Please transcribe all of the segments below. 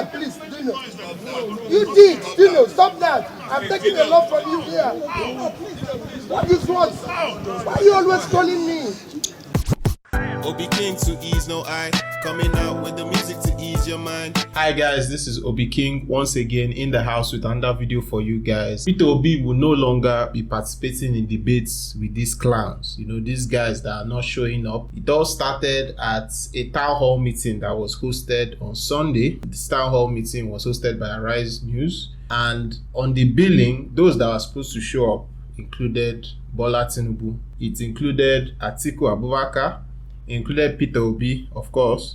that, please. You did. Stop that. I'm taking a lot from you here. What is what? Why are you always calling me? OB Keeng to ease no eye, coming out with the music to ease your mind. Hi guys, this is OB Keeng once again in the house with another video for you guys. Peter Obi will no longer be participating in debates with these clowns. You know, these guys that are not showing up. It all started at a town hall meeting that was hosted on Sunday. This town hall meeting was hosted by Arise News, and on the billing, those that were supposed to show up included Bola Tinubu. It included Atiku Abubakar, included Peter Obi, of course,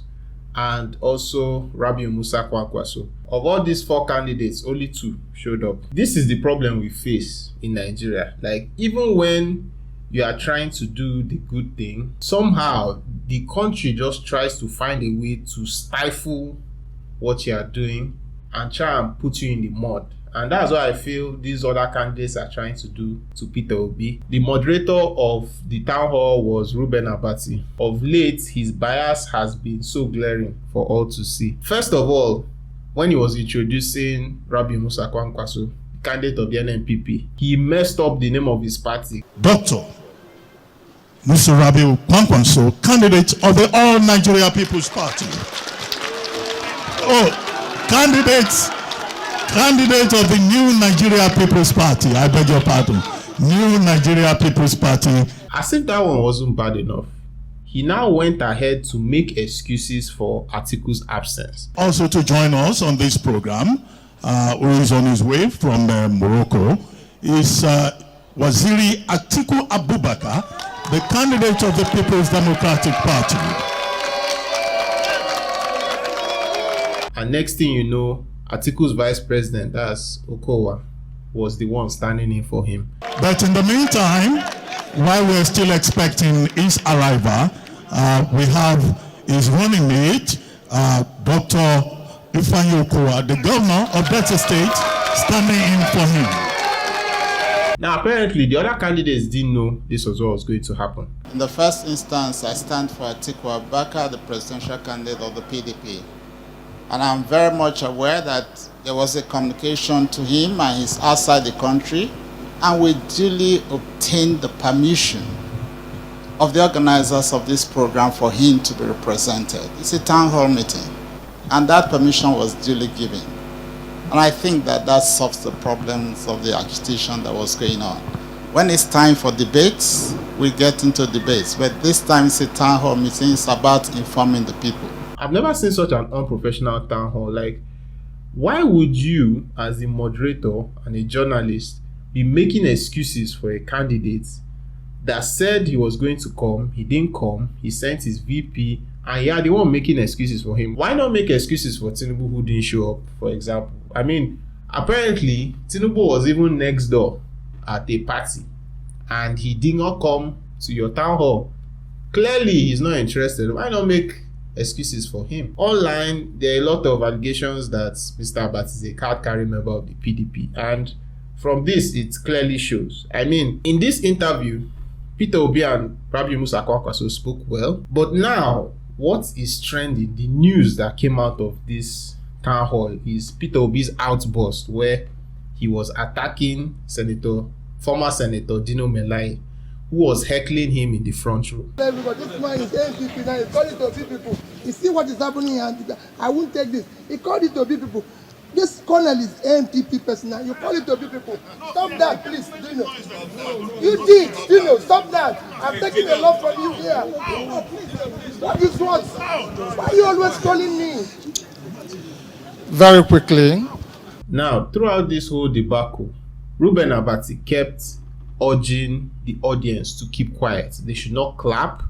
and also Rabiu Musa Kwankwaso. Of all these 4 candidates, only 2 showed up. This is the problem we face in Nigeria. Like, even when you are trying to do the good thing, somehow the country just tries to find a way to stifle what you are doing and try and put you in the mud. And that's what I feel these other candidates are trying to do to Peter Obi. The moderator of the town hall was Reuben Abati. Of late, his bias has been so glaring for all to see. First of all, when he was introducing Rabiu Musa Kwankwaso, candidate of the NNPP, he messed up the name of his party. Dr. Musa Rabiu Kwankwaso, candidate of the All Nigeria People's Party. Candidate of the New Nigeria People's Party. I beg your pardon. New Nigeria People's Party. As if that one wasn't bad enough, he now went ahead to make excuses for Atiku's absence. Also to join us on this program, who is on his way from Morocco, is Waziri Atiku Abubakar, the candidate of the People's Democratic Party. And next thing you know, Atiku's vice president, that's Okowa, was the one standing in for him. But in the meantime, while we're still expecting his arrival, we have his running mate, Dr. Ifeanyi Okowa, the governor of Delta State, standing in for him. Now, apparently, the other candidates didn't know this was what was going to happen. In the first instance, I stand for Atiku Abubakar, the presidential candidate of the PDP. And I'm very much aware that there was a communication to him and he's outside the country, and we duly obtained the permission of the organizers of this program for him to be represented. It's a town hall meeting, and that permission was duly given. And I think that that solves the problems of the agitation that was going on. When it's time for debates, we get into debates, but this time it's a town hall meeting. It's about informing the people. I've never seen such an unprofessional town hall. Like, why would you, as a moderator and a journalist, be making excuses for a candidate that said he was going to come, he didn't come, he sent his VP, and you are the one making excuses for him? Why not make excuses for Tinubu who didn't show up, for example? I mean, apparently, Tinubu was even next door at a party, and he did not come to your town hall. Clearly, he's not interested. Why not make excuses for him? Online, there are a lot of allegations that Mr. Abati is a card-carrying member of the PDP, and from this, it clearly shows. I mean, in this interview, Peter Obi and Rabiu Musa Kwankwaso spoke well, but now, what is trending, the news that came out of this town hall, is Peter Obi's outburst where he was attacking former Senator Dino Melaye, who was heckling him in the front row. Everybody, this man is NPP now. He's calling to Obi people. You see what is happening, and I won't take this. He called it to Obi people. This colonel is NPP person now. You call it to Obi people. Stop that, please. You did. Stop that. I'm taking a lot from you here. What is what? Why are you always calling me? Very quickly. Now, throughout this whole debacle, Reuben Abati kept urging the audience to keep quiet. They should not clap.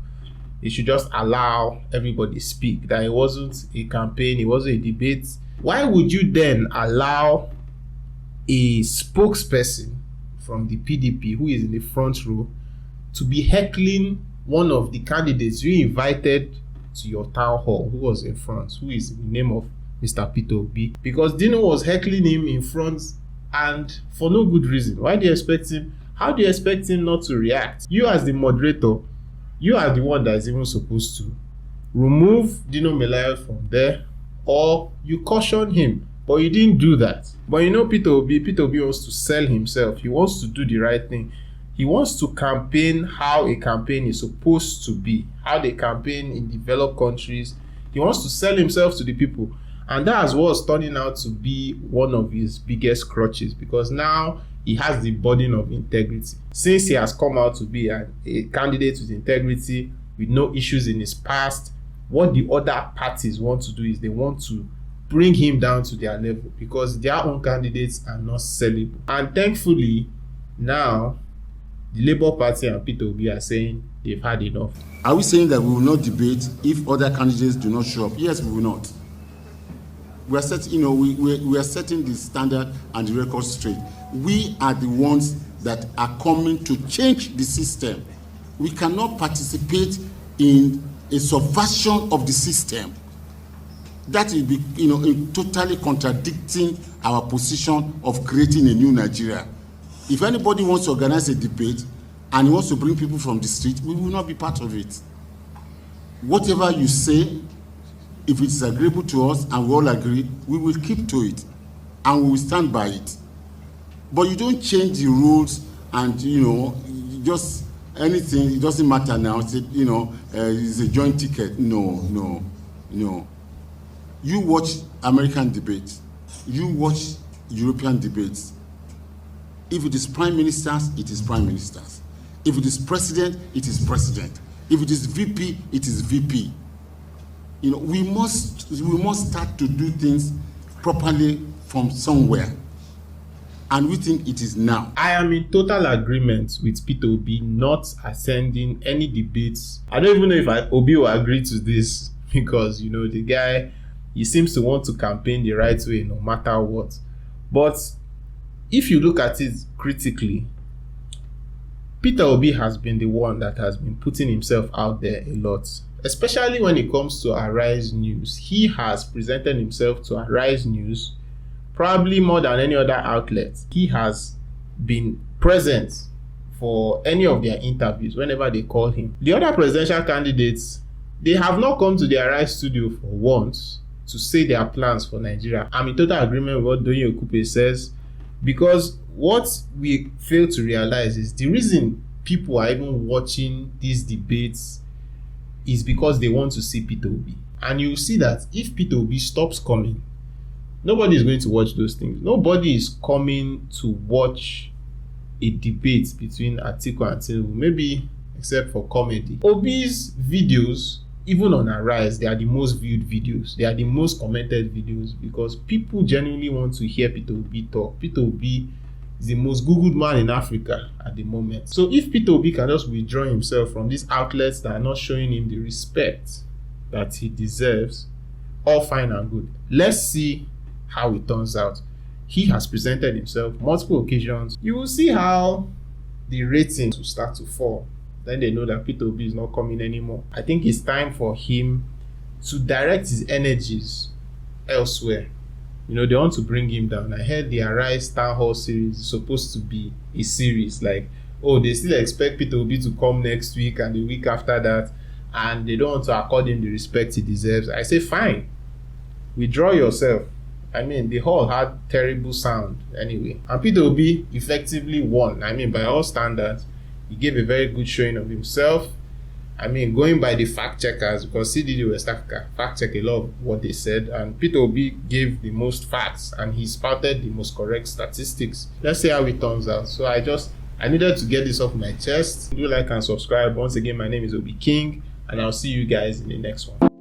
They should just allow everybody speak. That it wasn't a campaign, it wasn't a debate. Why would you then allow a spokesperson from the PDP who is in the front row to be heckling one of the candidates you invited to your town hall, who was in front, who is in the name of Mr. Peter Obi? Because Dino was heckling him in front, and for no good reason. Why do you expect him? How do you expect him not to react? You, as the moderator, you are the one that is even supposed to remove Dino Melaye from there, or you caution him, but you didn't do that. But you know Peter Obi wants to sell himself. He wants to do the right thing. He wants to campaign how a campaign is supposed to be, how they campaign in developed countries. He wants to sell himself to the people. And that's what's turning out to be one of his biggest crutches, because now he has the burden of integrity. Since he has come out to be a candidate with integrity, with no issues in his past, what the other parties want to do is they want to bring him down to their level, because their own candidates are not sellable. And thankfully, now the Labour Party and Peter Obi are saying they've had enough. Are we saying that we will not debate if other candidates do not show up? Yes, we will not. We are setting, we are setting the standard and the record straight. We are the ones that are coming to change the system. We cannot participate in a subversion of the system. That will be, in totally contradicting our position of creating a new Nigeria. If anybody wants to organize a debate and he wants to bring people from the street, we will not be part of it. Whatever you say, if it is agreeable to us and we all agree, we will keep to it and we will stand by it. But you don't change the rules and, just anything, it doesn't matter now. It's a joint ticket. No. You watch American debates. You watch European debates. If it is prime ministers, it is prime ministers. If it is president, it is president. If it is VP, it is VP. We must start to do things properly from somewhere. And we think it is now. I am in total agreement with Peter Obi not attending any debates. I don't even know if Obi will agree to this, because the guy, he seems to want to campaign the right way no matter what. But if you look at it critically, Peter Obi has been the one that has been putting himself out there a lot, especially when it comes to Arise News. He has presented himself to Arise News probably more than any other outlet. He has been present for any of their interviews whenever they call him. The other presidential candidates, they have not come to the Arise studio for once to say their plans for Nigeria. I'm in total agreement with what Doyin Okupe says, because what we fail to realize is the reason people are even watching these debates is because they want to see Peter Obi. And you see that if Peter Obi stops coming, nobody is going to watch those things. Nobody is coming to watch a debate between Atiku and Tinubu, maybe except for comedy. Obi's videos, even on Arise, they are the most viewed videos. They are the most commented videos, because people genuinely want to hear Peter Obi talk. Peter Obi is the most Googled man in Africa at the moment. So if Peter Obi can just withdraw himself from these outlets that are not showing him the respect that he deserves, all fine and good. Let's see how it turns out. He has presented himself multiple occasions. You will see how the ratings will start to fall. Then they know that Peter Obi is not coming anymore. I think it's time for him to direct his energies elsewhere. They want to bring him down. I heard the Arise Town Hall series is supposed to be a series. Like, they still expect Peter Obi to come next week and the week after that, and they don't want to accord him the respect he deserves. I say, fine, withdraw yourself. The hall had terrible sound anyway. And Peter Obi effectively won. By all standards, he gave a very good showing of himself. Going by the fact checkers, because CDD West Africa fact check a lot of what they said, and Peter Obi gave the most facts and he spouted the most correct statistics. Let's see how it turns out. So I needed to get this off my chest. Do like and subscribe. Once again, my name is OB Keeng, and I'll see you guys in the next one.